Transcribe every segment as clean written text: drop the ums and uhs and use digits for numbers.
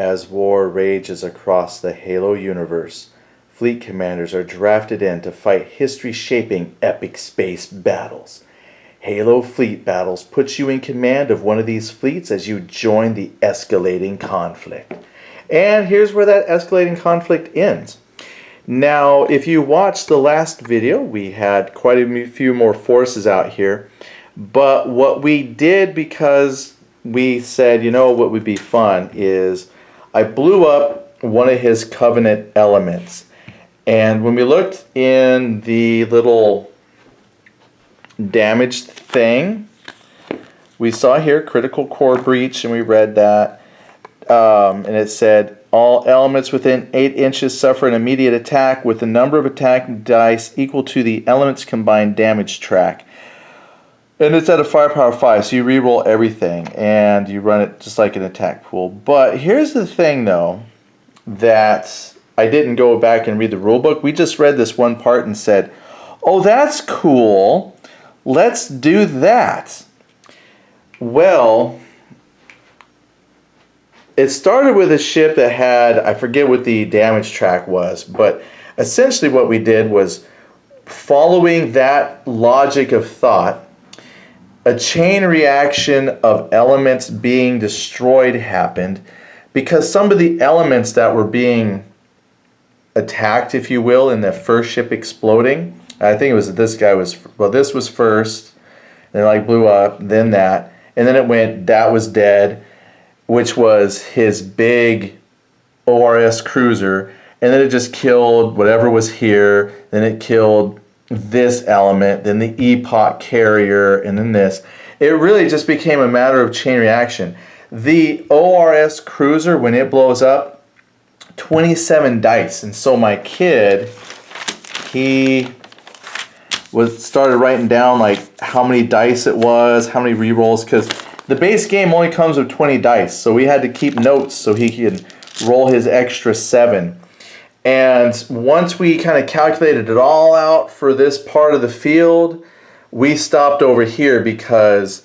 As war rages across the Halo universe, fleet commanders are drafted in to fight history-shaping epic space battles. Halo Fleet Battles puts you in command of one of these fleets as you join the escalating conflict. And here's where that escalating conflict ends. Now, if you watched the last video, we had quite a few more forces out here. But what we did, because we said, you know what would be fun, is I blew up one of his Covenant elements. And when we looked in the little damaged thing, we saw here critical core breach, and we read that. And it said, all elements within 8 inches suffer an immediate attack with the number of attack dice equal to the element's combined damage track. And it's at a firepower 5, so you reroll everything, and you run it just like an attack pool. But here's the thing, though, that I didn't go back and read the rulebook. We just read this one part and said, oh, that's cool. Let's do that. Well, it started with a ship that had, I forget what the damage track was, but essentially what we did was, following that logic of thought, a chain reaction of elements being destroyed happened because some of the elements that were being attacked, if you will, in the first ship exploding, I think it was this guy was, well, this was first, then it like blew up, then that, and then it went, that was dead, which was his big ORS cruiser, and then it just killed whatever was here, then it killed this element, then the Epoch carrier, and then this. It really just became a matter of chain reaction. The ORS cruiser, when it blows up, 27 dice, and so my kid, he started writing down like how many dice it was, how many rerolls, because the base game only comes with 20 dice, so we had to keep notes so he could roll his extra 7. And once we kind of calculated it all out for this part of the field, we stopped over here because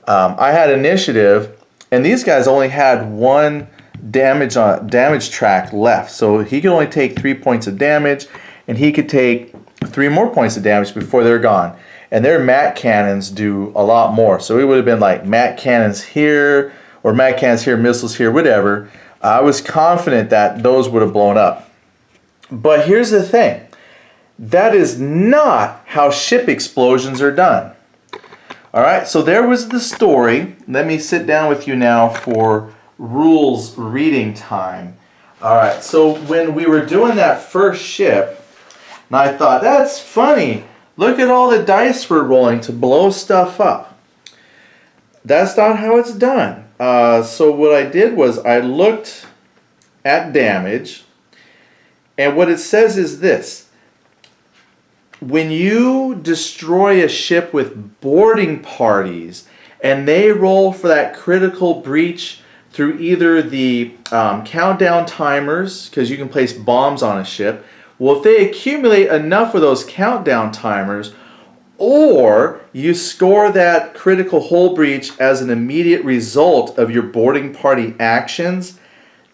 I had initiative, and these guys only had 1 damage track left. So he could only take 3 points of damage, and he could take 3 more points of damage before they're gone. And their MAC cannons do a lot more. So it would have been like MAC cannons here, or MAC cannons here, missiles here, whatever. I was confident that those would have blown up. But here's the thing. That is not how ship explosions are done. Alright, so there was the story. Let me sit down with you now for rules reading time. Alright, so when we were doing that first ship, and I thought, that's funny. Look at all the dice we're rolling to blow stuff up. That's not how it's done. So what I did was I looked at damage, and what it says is this. When you destroy a ship with boarding parties, and they roll for that critical breach through either the countdown timers, because you can place bombs on a ship, well, if they accumulate enough of those countdown timers, or you score that critical hull breach as an immediate result of your boarding party actions,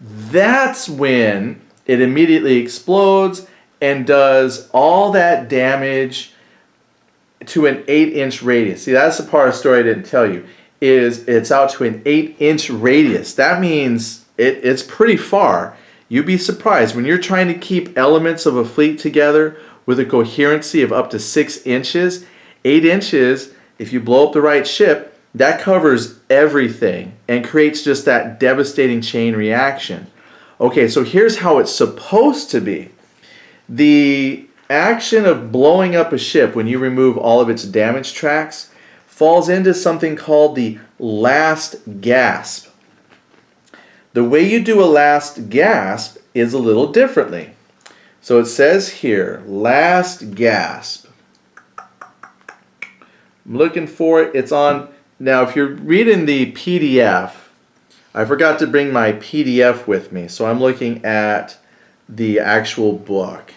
that's when it immediately explodes and does all that damage to an 8-inch radius. See, that's the part of the story I didn't tell you, is it's out to an 8-inch radius. That means it's pretty far. You'd be surprised when you're trying to keep elements of a fleet together with a coherency of up to 6 inches. 8 inches, if you blow up the right ship, that covers everything and creates just that devastating chain reaction. Okay, so here's how it's supposed to be. The action of blowing up a ship when you remove all of its damage tracks falls into something called the last gasp. The way you do a last gasp is a little differently. So it says here, last gasp. I'm looking for it. It's on. Now, if you're reading the PDF, I forgot to bring my PDF with me. So I'm looking at the actual book.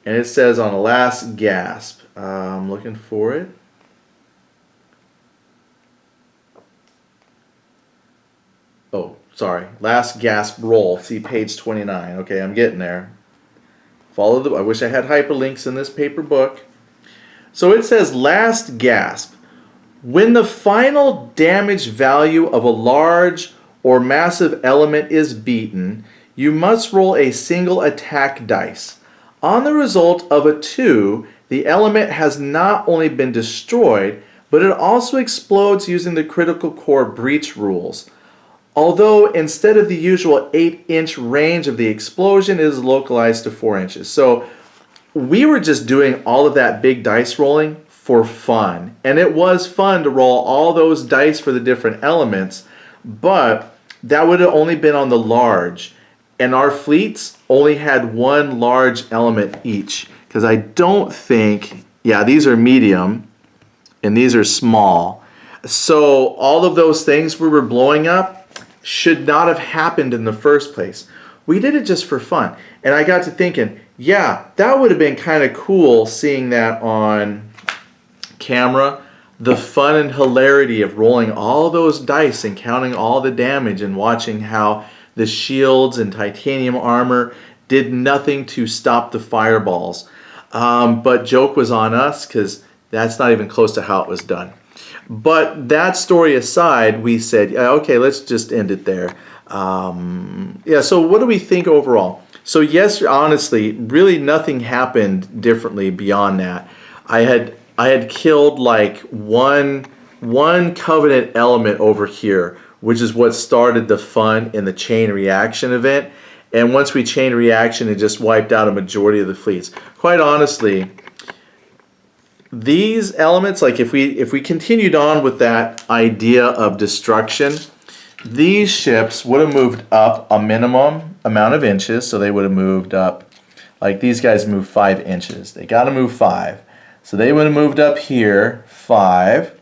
And it says on a last gasp. I'm looking for it. Oh, sorry, last gasp roll. See page 29. Okay, I'm getting there. Follow the, I wish I had hyperlinks in this paper book. So it says last gasp. When the final damage value of a large or massive element is beaten, you must roll a single attack dice. On the result of a 2, the element has not only been destroyed, but it also explodes using the critical core breach rules. Although instead of the usual 8-inch range of the explosion, it is localized to 4 inches. So we were just doing all of that big dice rolling for fun. And it was fun to roll all those dice for the different elements, but that would have only been on the large. And our fleets only had one large element each. Because I don't think, yeah, these are medium and these are small. So all of those things we were blowing up should not have happened in the first place. We did it just for fun. And I got to thinking, yeah, that would have been kind of cool seeing that on camera. The fun and hilarity of rolling all those dice and counting all the damage and watching how the shields and titanium armor did nothing to stop the fireballs. But joke was on us because that's not even close to how it was done. But that story aside, we said, okay, let's just end it there. Yeah, so what do we think overall? So yes, honestly, really nothing happened differently beyond that. I had killed like one Covenant element over here, which is what started the fun in the chain reaction event. And once we chain reaction, it just wiped out a majority of the fleets. Quite honestly, these elements, like if we continued on with that idea of destruction, these ships would have moved up a minimum amount of inches. So they would have moved up, like these guys move 5 inches. They got to move 5. So they would have moved up here 5.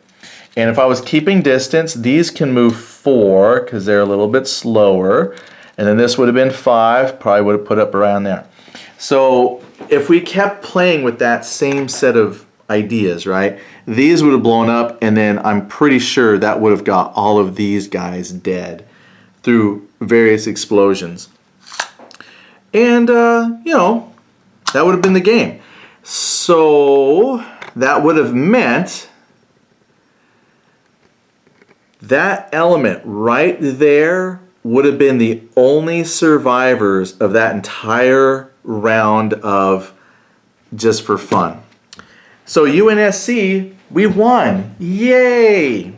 And if I was keeping distance, these can move 4 because they're a little bit slower. And then this would have been 5, probably would have put up around there. So if we kept playing with that same set of ideas, right, these would have blown up, and then I'm pretty sure that would have got all of these guys dead through various explosions. And, you know, that would have been the game. So that would have meant that element right there would have been the only survivors of that entire round of just for fun. So UNSC, we won. Yay!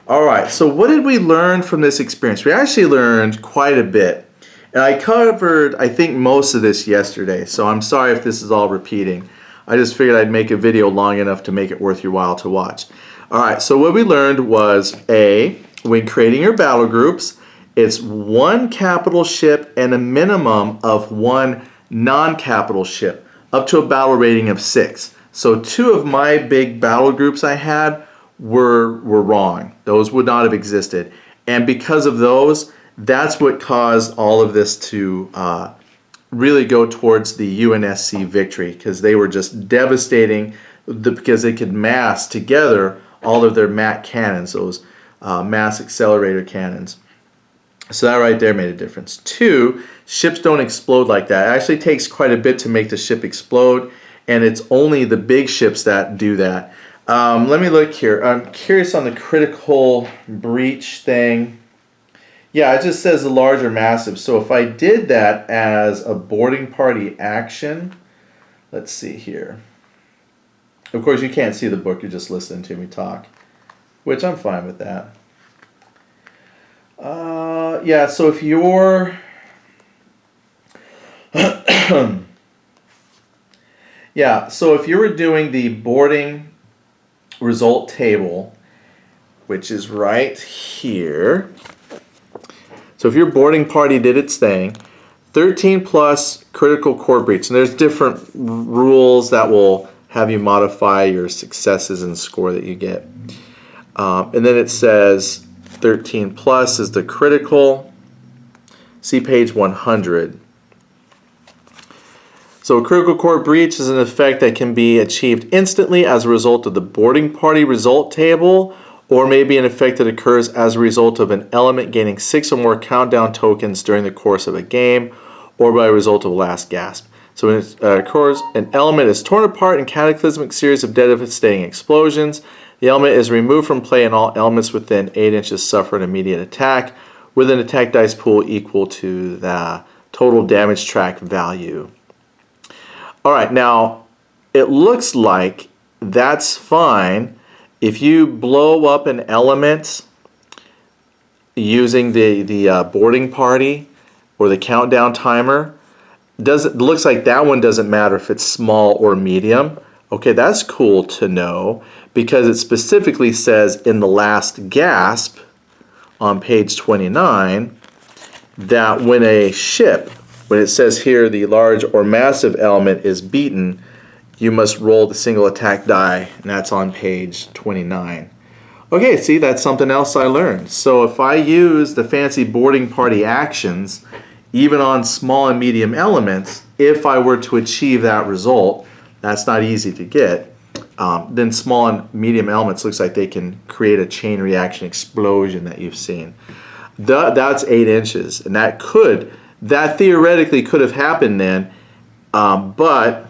All right, so what did we learn from this experience? We actually learned quite a bit. And I covered, I think, most of this yesterday, so I'm sorry if this is all repeating. I just figured I'd make a video long enough to make it worth your while to watch. All right, so what we learned was, A, when creating your battle groups, it's one capital ship and a minimum of one non-capital ship, up to a battle rating of 6. So 2 of my big battle groups I had were wrong. Those would not have existed. And because of those, that's what caused all of this to really go towards the UNSC victory, because they were just devastating because they could mass together all of their MAC cannons, those mass accelerator cannons. So that right there made a difference. 2, ships don't explode like that. It actually takes quite a bit to make the ship explode, and it's only the big ships that do that. Let me look here. I'm curious on the critical breach thing. Yeah, it just says the large or massive. So if I did that as a boarding party action, let's see here. Of course, you can't see the book. You're just listening to me talk, which I'm fine with that. Yeah, so if you're... Yeah, so if you were doing the boarding result table, which is right here. So if your boarding party did its thing, 13 plus critical core breach. And there's different rules that will have you modify your successes and score that you get. And then it says 13 plus is the critical. See page 100. So a critical core breach is an effect that can be achieved instantly as a result of the boarding party result table or may be an effect that occurs as a result of an element gaining 6 or more countdown tokens during the course of a game, or by a result of a last gasp. So when it occurs, an element is torn apart in cataclysmic series of devastating explosions. The element is removed from play and all elements within 8 inches suffer an immediate attack with an attack dice pool equal to the total damage track value. Alright, now it looks like that's fine. If you blow up an element using the boarding party or the countdown timer, looks like that one doesn't matter if it's small or medium. Okay, that's cool to know because it specifically says in the last gasp on page 29 that when a ship, when it says here the large or massive element is beaten, you must roll the single attack die, and that's on page 29. Okay, see, that's something else I learned. So if I use the fancy boarding party actions, even on small and medium elements, if I were to achieve that result, that's not easy to get, then small and medium elements looks like they can create a chain reaction explosion that you've seen. That's 8 inches, and that theoretically could have happened then, but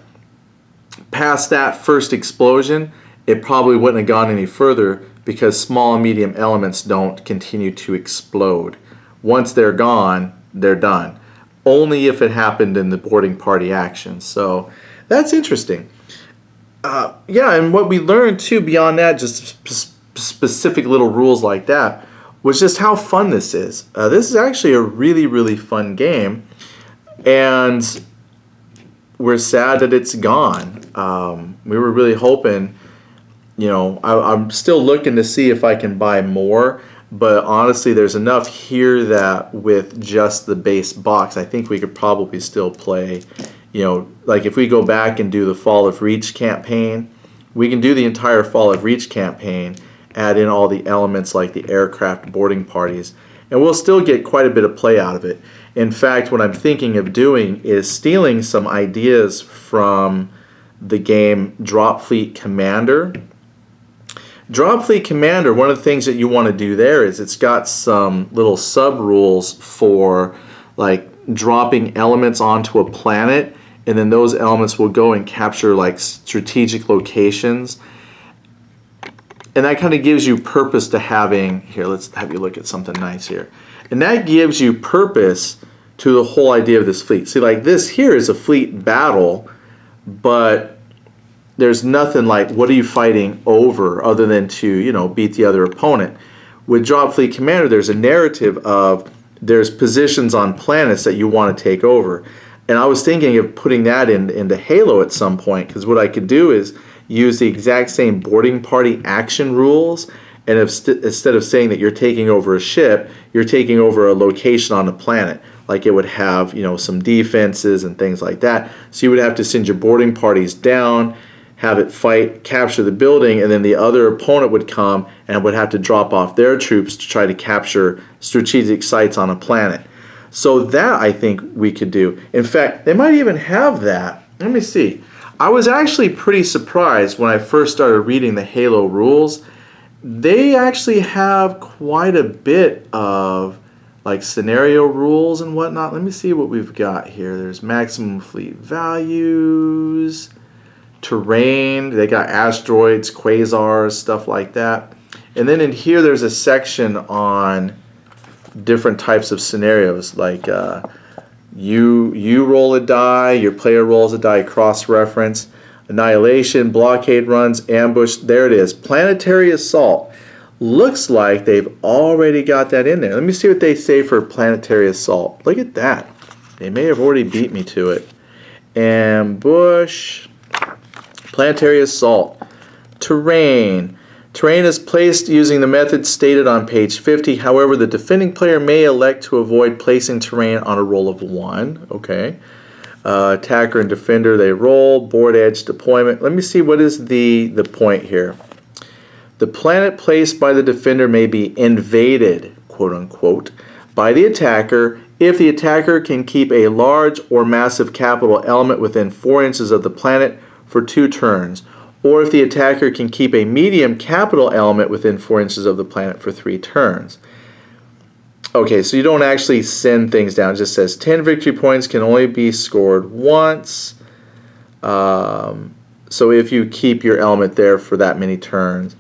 past that first explosion, it probably wouldn't have gone any further because small and medium elements don't continue to explode. Once they're gone, they're done. Only if it happened in the boarding party action. So that's interesting. Yeah, and what we learned too beyond that, just specific little rules like that, was just how fun this is. This is actually a really, really fun game. And we're sad that it's gone. We were really hoping, I'm still looking to see if I can buy more, but honestly there's enough here that with just the base box, I think we could probably still play, like if we go back and do the Fall of Reach campaign, we can do the entire Fall of Reach campaign, add in all the elements like the aircraft boarding parties, and we'll still get quite a bit of play out of it. In fact, what I'm thinking of doing is stealing some ideas from the game Drop Fleet Commander. Drop Fleet Commander, one of the things that you want to do there is it's got some little sub-rules for like dropping elements onto a planet, and then those elements will go and capture like strategic locations. And that kind of gives you purpose to having, here, let's have you look at something nice here. And that gives you purpose to the whole idea of this fleet. See, like this here is a fleet battle, but there's nothing like, what are you fighting over other than to, beat the other opponent. With Drop Fleet Commander, there's a narrative of there's positions on planets that you want to take over. And I was thinking of putting that into Halo at some point, because what I could do is use the exact same boarding party action rules, and instead of saying that you're taking over a ship, you're taking over a location on the planet. Like it would have, some defenses and things like that. So you would have to send your boarding parties down, have it fight, capture the building, and then the other opponent would come and would have to drop off their troops to try to capture strategic sites on a planet. So that I think we could do. In fact, they might even have that. Let me see. I was actually pretty surprised when I first started reading the Halo rules. They actually have quite a bit of like scenario rules and whatnot. Let me see what we've got here. There's maximum fleet values, terrain, they got asteroids, quasars, stuff like that. And then in here there's a section on different types of scenarios, like you roll a die, your player rolls a die, cross-reference, annihilation, blockade runs, ambush. There it is, planetary assault. Looks like they've already got that in there. Let me see what they say for planetary assault. Look at that. They may have already beat me to it. Ambush, planetary assault, terrain. Terrain is placed using the method stated on page 50. However, the defending player may elect to avoid placing terrain on a roll of 1. Okay. Attacker and defender, they roll. Board edge deployment. Let me see, what is the point here? The planet placed by the defender may be invaded, quote unquote, by the attacker if the attacker can keep a large or massive capital element within 4 inches of the planet for 2 turns, or if the attacker can keep a medium capital element within 4 inches of the planet for 3 turns. Okay, so you don't actually send things down. It just says 10 victory points can only be scored once. So if you keep your element there for that many turns.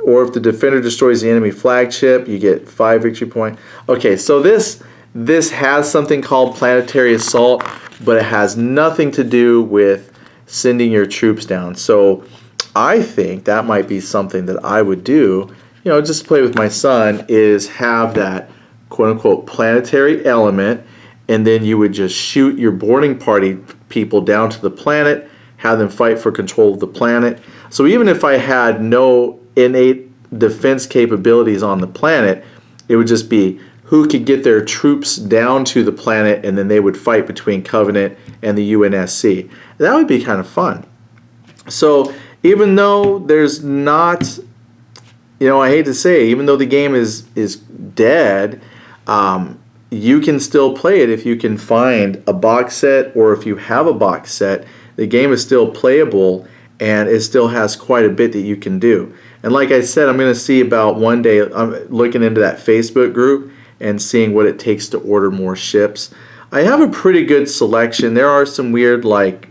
Or if the defender destroys the enemy flagship, you get 5 victory points. Okay, so this has something called planetary assault, but it has nothing to do with sending your troops down. So I think that might be something that I would do, you know, just play with my son, is have that quote-unquote planetary element, and then you would just shoot your boarding party people down to the planet, have them fight for control of the planet. So even if I had no innate defense capabilities on the planet, it would just be who could get their troops down to the planet, and then they would fight between Covenant and the UNSC. That would be kind of fun. So even though there's not, you know, I hate to say, even though the game is dead, you can still play it if you can find a box set, or if you have a box set. The game is still playable, and it still has quite a bit that you can do. And like I said, I'm going to see about one day, I'm looking into that Facebook group and seeing what it takes to order more ships. I have a pretty good selection. There are some weird, like,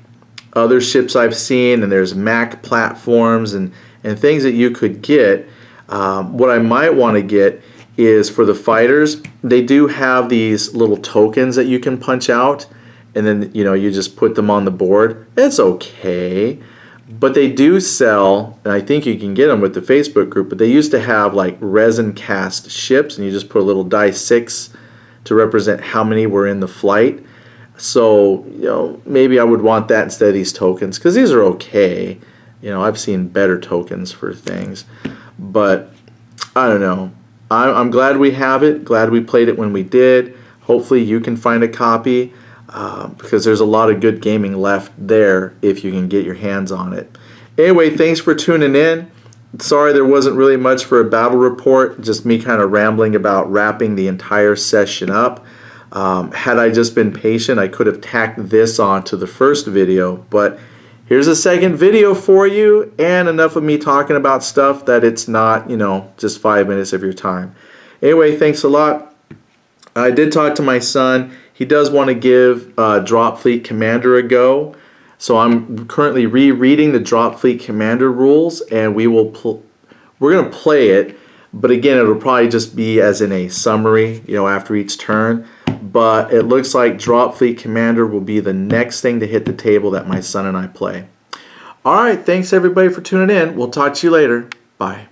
other ships I've seen, and there's Mac platforms and things that you could get. What I might want to get is for the fighters, they do have these little tokens that you can punch out, and then, you know, you just put them on the board. It's okay. But they do sell, and I think you can get them with the Facebook group, but they used to have like resin cast ships, and you just put a little die 6 to represent how many were in the flight. So, you know, maybe I would want that instead of these tokens, because these are okay. You know, I've seen better tokens for things. But I don't know. I'm glad we have it, glad we played it when we did. Hopefully you can find a copy. Because there's a lot of good gaming left there if you can get your hands on it. Anyway, thanks for tuning in. Sorry there wasn't really much for a battle report, just me kind of rambling about wrapping the entire session up. Had I just been patient, I could have tacked this on to the first video, but here's a second video for you, and enough of me talking about stuff that it's not, you know, just 5 minutes of your time. Anyway, thanks a lot. I did talk to my son. He does want to give Drop Fleet Commander a go. So I'm currently rereading the Drop Fleet Commander rules, and we're going to play it, but again, it'll probably just be as in a summary, you know, after each turn. But it looks like Drop Fleet Commander will be the next thing to hit the table that my son and I play. All right, thanks everybody for tuning in. We'll talk to you later. Bye.